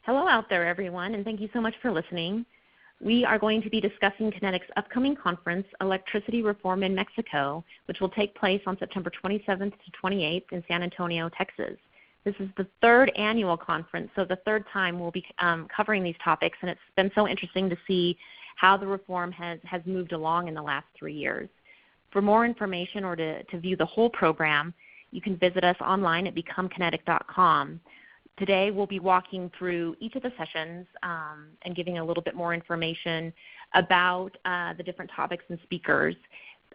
Hello out there, everyone, and thank you so much for listening. We are going to be discussing Kinetic's upcoming conference, Electricity Reform in Mexico, which will take place on September 27th to 28th in San Antonio, Texas. This is the third annual conference, so the third time we'll be covering these topics, and it's been so interesting to see how the reform has moved along in the last 3 years. For more information or to view the whole program, you can visit us online at becomekinetic.com. Today we'll be walking through each of the sessions and giving a little bit more information about the different topics and speakers.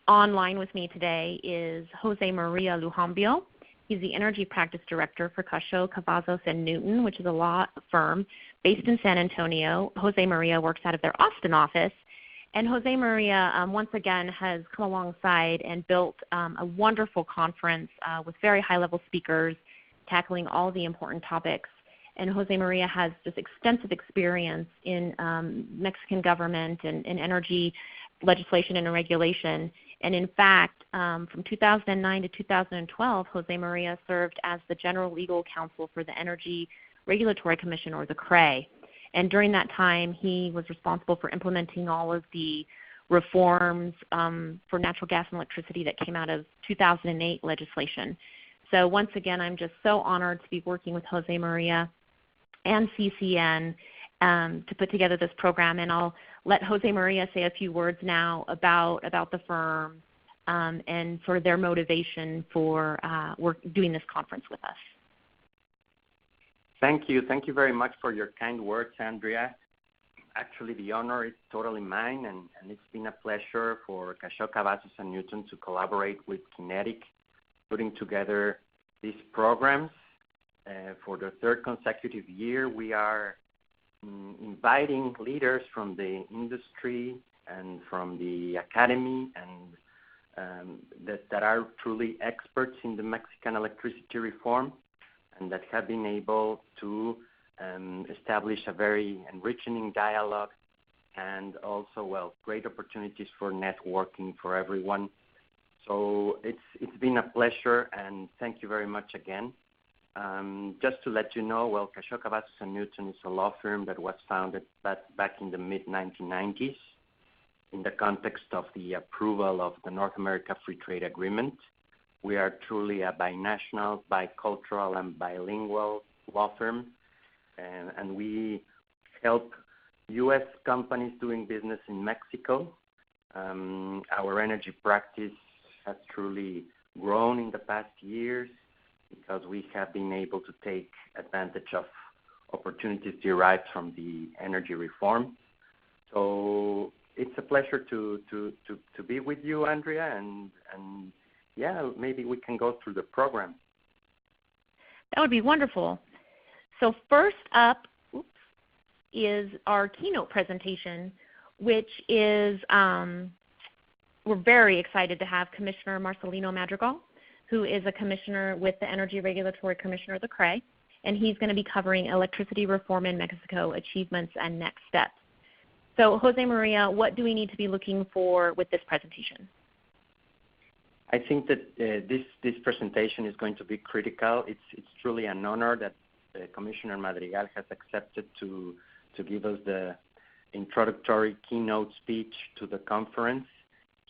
Online with me today is Jose Maria Lujambio. He's the Energy Practice Director for Cascio, Cavazos & Newton, which is a law firm based in San Antonio. Jose Maria works out of their Austin office. And Jose Maria, once again, has come alongside and built a wonderful conference with very high-level speakers tackling all the important topics. And Jose Maria has just extensive experience in Mexican government and energy legislation and regulation. And in fact, from 2009 to 2012, Jose Maria served as the General Legal Counsel for the Energy Regulatory Commission, or the CRE. And during that time, he was responsible for implementing all of the reforms for natural gas and electricity that came out of 2008 legislation. So once again, I'm just so honored to be working with Jose Maria and CCN to put together this program. And I'll let Jose Maria say a few words now about the firm and sort of their motivation for doing this conference with us. Thank you. Thank you very much for your kind words, Andrea. Actually, the honor is totally mine, and it's been a pleasure for Cascio, Cavazos & Newton to collaborate with Kinetic, putting together these programs. For the third consecutive year, we are inviting leaders from the industry and from the academy and that are truly experts in the Mexican electricity reform and that have been able to establish a very enriching dialogue and also, great opportunities for networking for everyone. So it's been a pleasure, and thank you very much again. Just to let you know, Cascio, Cavazos & Newton is a law firm that was founded back in the mid-1990s in the context of the approval of the North America Free Trade Agreement. We are truly a binational, bicultural, and bilingual law firm, and we help U.S. companies doing business in Mexico. Our energy practice has truly grown in the past years because we have been able to take advantage of opportunities derived from the energy reform. So it's a pleasure to be with you, Andrea, and maybe we can go through the program. That would be wonderful. So first up is our keynote presentation, which is we're very excited to have Commissioner Marcelino Madrigal, who is a commissioner with the Energy Regulatory Commission, or the CRE, and he's going to be covering electricity reform in Mexico, achievements and next steps. So Jose Maria, what do we need to be looking for with this presentation? I think that this presentation is going to be critical. It's truly an honor that Commissioner Madrigal has accepted to give us the introductory keynote speech to the conference.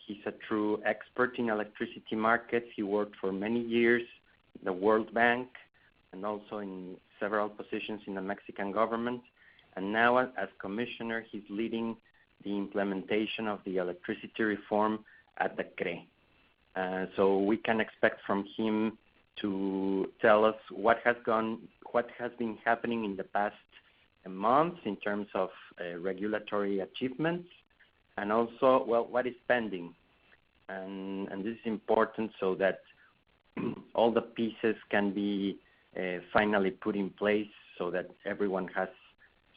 He's a true expert in electricity markets. He worked for many years in the World Bank and also in several positions in the Mexican government. And now as commissioner, he's leading the implementation of the electricity reform at the CRE. So we can expect from him to tell us what has been happening in the past months in terms of regulatory achievements, and also, what is pending. And this is important so that all the pieces can be finally put in place so that everyone has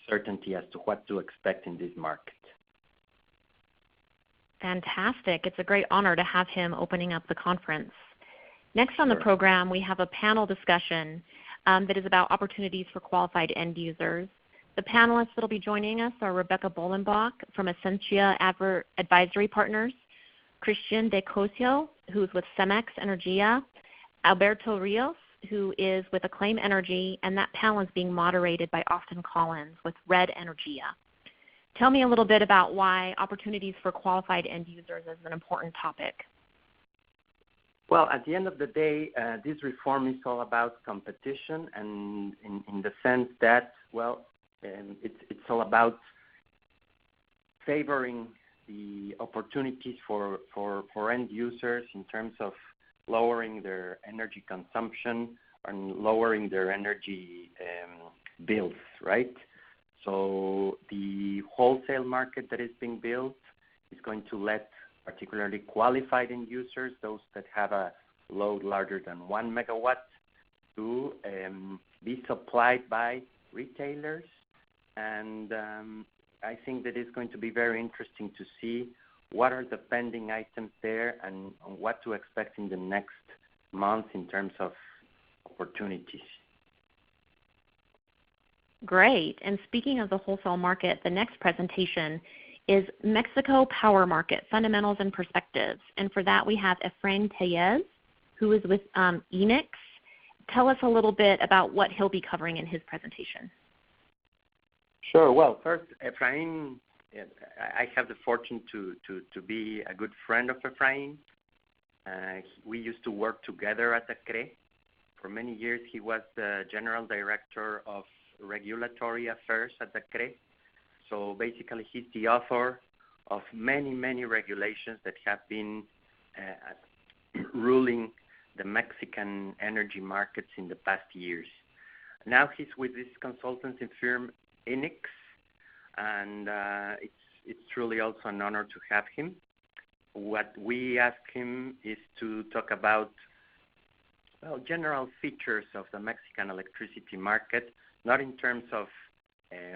certainty as to what to expect in this market. Fantastic. It's a great honor to have him opening up the conference. Next on the program, we have a panel discussion that is about opportunities for qualified end users. The panelists that will be joining us are Rebecca Bolenbach from Essentia Advisory Partners, Christian De Cosio, who's with Cemex Energia, Alberto Rios, who is with Acclaim Energy, and that panel is being moderated by Austin Collins with Red Energia. Tell me a little bit about why opportunities for qualified end users is an important topic. Well, at the end of the day, this reform is all about competition, and in the sense that, well, it's all about favoring the opportunities for end users in terms of lowering their energy consumption and lowering their energy bills, right? So the wholesale market that is being built is going to let particularly qualified end users, those that have a load larger than 1 megawatt, to be supplied by retailers. And I think that it's going to be very interesting to see what are the pending items there and what to expect in the next month in terms of opportunities. Great. And speaking of the wholesale market, the next presentation is Mexico Power Market, Fundamentals and Perspectives. And for that, we have Efrain Tellez, who is with Enix. Tell us a little bit about what he'll be covering in his presentation. Sure. Well, first, Efrain, I have the fortune to be a good friend of Efrain. We used to work together at the CRE. For many years, he was the General Director of Regulatory Affairs at the CRE. So basically, he's the author of many, many regulations that have been ruling the Mexican energy markets in the past years. Now he's with this consultancy firm, Enix, and it's truly also an honor to have him. What we ask him is to talk about, well, general features of the Mexican electricity market, not in terms of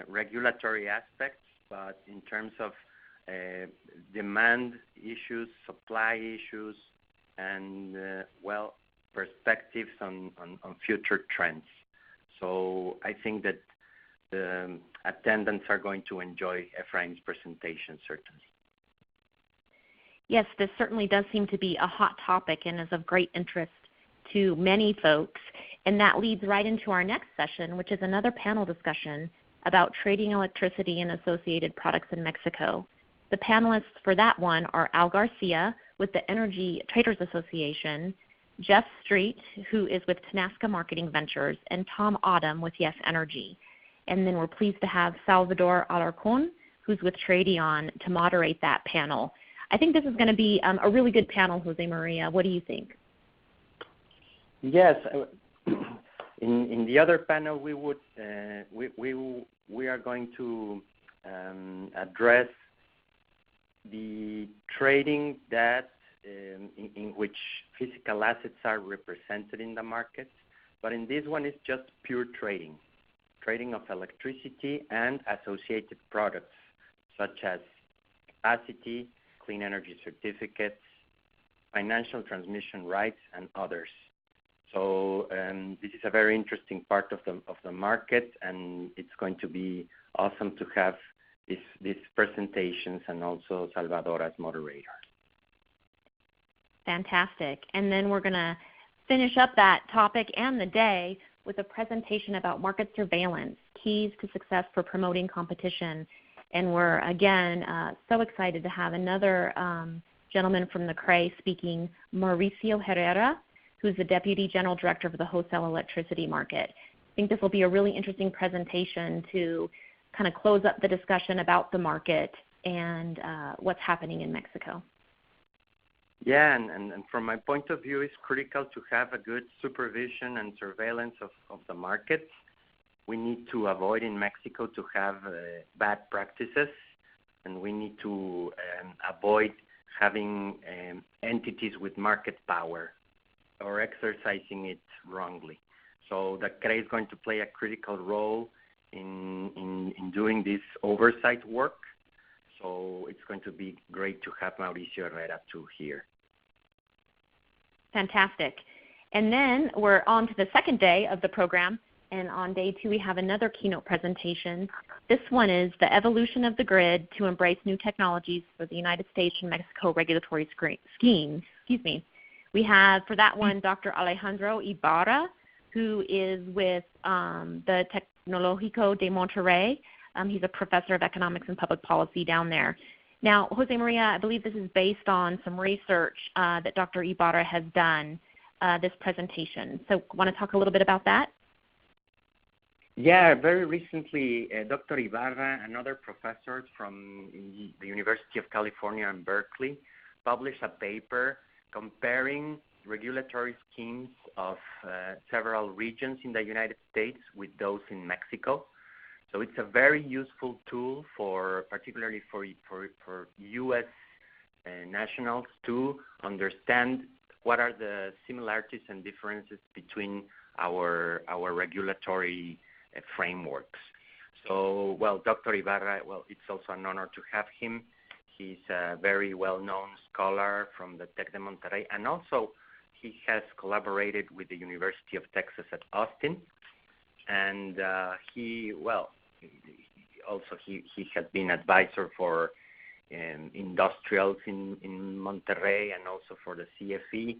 regulatory aspects, but in terms of demand issues, supply issues, and, well, perspectives on future trends. So I think that the attendants are going to enjoy Efrain's presentation, certainly. Yes, this certainly does seem to be a hot topic and is of great interest to many folks. And that leads right into our next session, which is another panel discussion about trading electricity and associated products in Mexico. The panelists for that one are Al Garcia with the Energy Traders Association, Jeff Street, who is with Tenasca Marketing Ventures, and Tom Autumn with Yes Energy. And then we're pleased to have Salvador Alarcon, who's with Tradion, to moderate that panel. I think this is going to be a really good panel, Jose Maria. What do you think? Yes. In the other panel, we are going to address the trading that in which physical assets are represented in the market, but in this one it's just pure trading of electricity and associated products such as capacity, clean energy certificates, financial transmission rights, and others. So this is a very interesting part of the market, and it's going to be awesome to have these presentations and also Salvador as moderator. Fantastic. And then we're going to finish up that topic and the day with a presentation about market surveillance, keys to success for promoting competition. And we're, again, so excited to have another gentleman from the CRE speaking, Mauricio Herrera, who's the Deputy General Director of the Wholesale Electricity Market. I think this will be a really interesting presentation to kind of close up the discussion about the market and what's happening in Mexico. Yeah, and from my point of view, it's critical to have a good supervision and surveillance of the markets. We need to avoid in Mexico to have bad practices, and we need to avoid having entities with market power or exercising it wrongly. So the CRE is going to play a critical role in doing this oversight work. So it's going to be great to have Mauricio Herrera too here. Fantastic. And then we're on to the second day of the program. And on day 2, we have another keynote presentation. This one is the evolution of the grid to embrace new technologies for the United States and Mexico regulatory scheme. We have for that one Dr. Alejandro Ibarra, who is with the Tecnológico de Monterrey. He's a professor of economics and public policy down there. Now, Jose Maria, I believe this is based on some research that Dr. Ibarra has done, this presentation. So want to talk a little bit about that? Yeah, very recently, Dr. Ibarra and other professors from the University of California in Berkeley published a paper comparing regulatory schemes of several regions in the United States with those in Mexico. So it's a very useful tool particularly for U.S. Nationals to understand what are the similarities and differences between our regulatory frameworks. So, well, Dr. Ibarra, it's also an honor to have him. He's a very well-known scholar from the Tec de Monterrey, and also he has collaborated with the University of Texas at Austin. And he has been advisor for industrials in Monterrey and also for the CFE.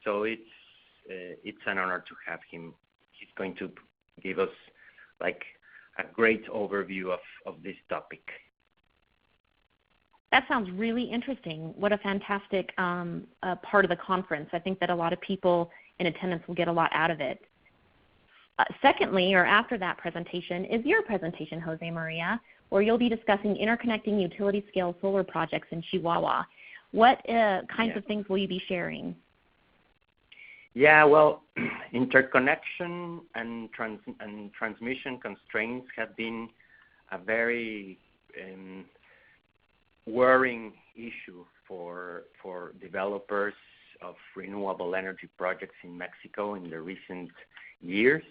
So it's an honor to have him. He's going to give us like a great overview of this topic. That sounds really interesting. What a fantastic part of the conference. I think that a lot of people in attendance will get a lot out of it. Secondly, or after that presentation, is your presentation, Jose Maria, where you'll be discussing interconnecting utility-scale solar projects in Chihuahua. What kinds of things will you be sharing? Yeah, well, interconnection and transmission constraints have been a very worrying issue for developers of renewable energy projects in Mexico in the recent years.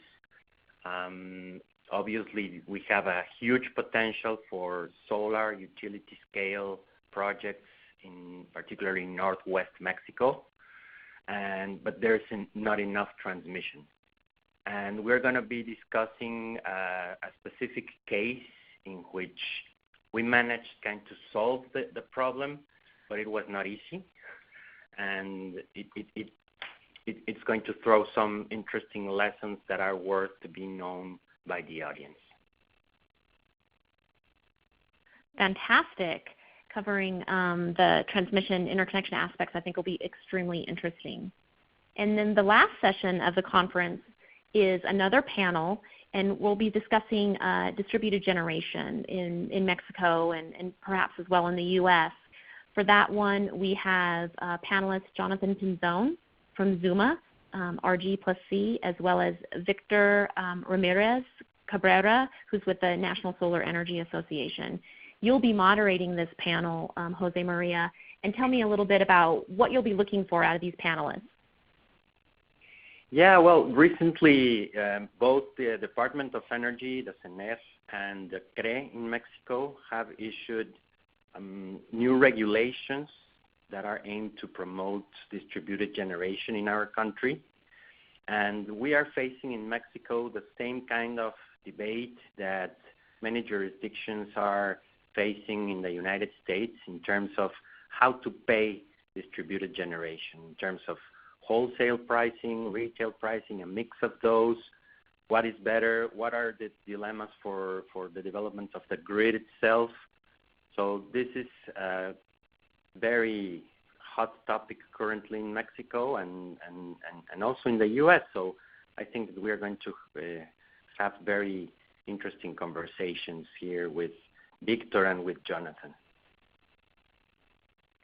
Obviously, we have a huge potential for solar utility-scale projects, particularly in northwest Mexico, but there's not enough transmission. And we're going to be discussing a specific case in which we managed kind to solve the problem, but it was not easy. And it's going to throw some interesting lessons that are worth to be known by the audience. Fantastic. Covering the transmission interconnection aspects, I think will be extremely interesting. And then the last session of the conference is another panel, and we'll be discussing distributed generation in Mexico and perhaps as well in the U.S. For that one, we have panelist Jonathan Pinzon from Zuma, RG+C, as well as Victor Ramirez Cabrera, who's with the National Solar Energy Association. You'll be moderating this panel, Jose Maria, and tell me a little bit about what you'll be looking for out of these panelists. Yeah, well, recently both the Department of Energy, the CENER, and the CRE in Mexico have issued new regulations that are aimed to promote distributed generation in our country. And we are facing in Mexico the same kind of debate that many jurisdictions are facing in the United States in terms of how to pay distributed generation, in terms of wholesale pricing, retail pricing, a mix of those. What is better? What are the dilemmas for the development of the grid itself? So this is a very hot topic currently in Mexico and also in the U.S. So I think that we are going to have very interesting conversations here with Victor and with Jonathan.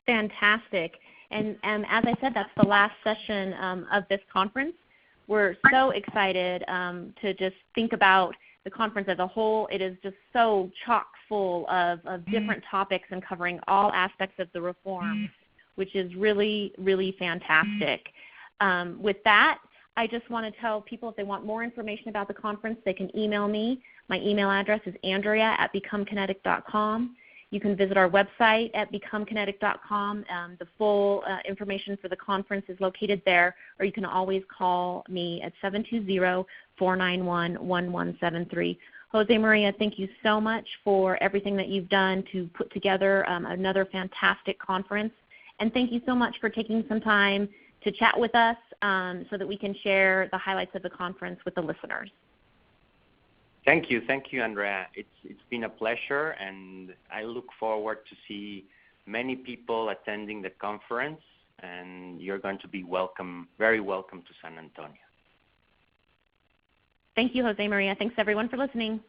Fantastic. And as I said, that's the last session of this conference. We're so excited to just think about the conference as a whole. It is just so chock full of different topics and covering all aspects of the reform, which is really, really fantastic. With that, I just want to tell people if they want more information about the conference, they can email me. My email address is andrea@becomekinetic.com. You can visit our website at becomekinetic.com. The full information for the conference is located there, or you can always call me at 720-491-1173. Jose Maria, thank you so much for everything that you've done to put together another fantastic conference. And thank you so much for taking some time to chat with us so that we can share the highlights of the conference with the listeners. Thank you, Andrea. It's been a pleasure, and I look forward to see many people attending the conference, and you're going to be welcome, very welcome to San Antonio. Thank you, Jose Maria. Thanks everyone for listening.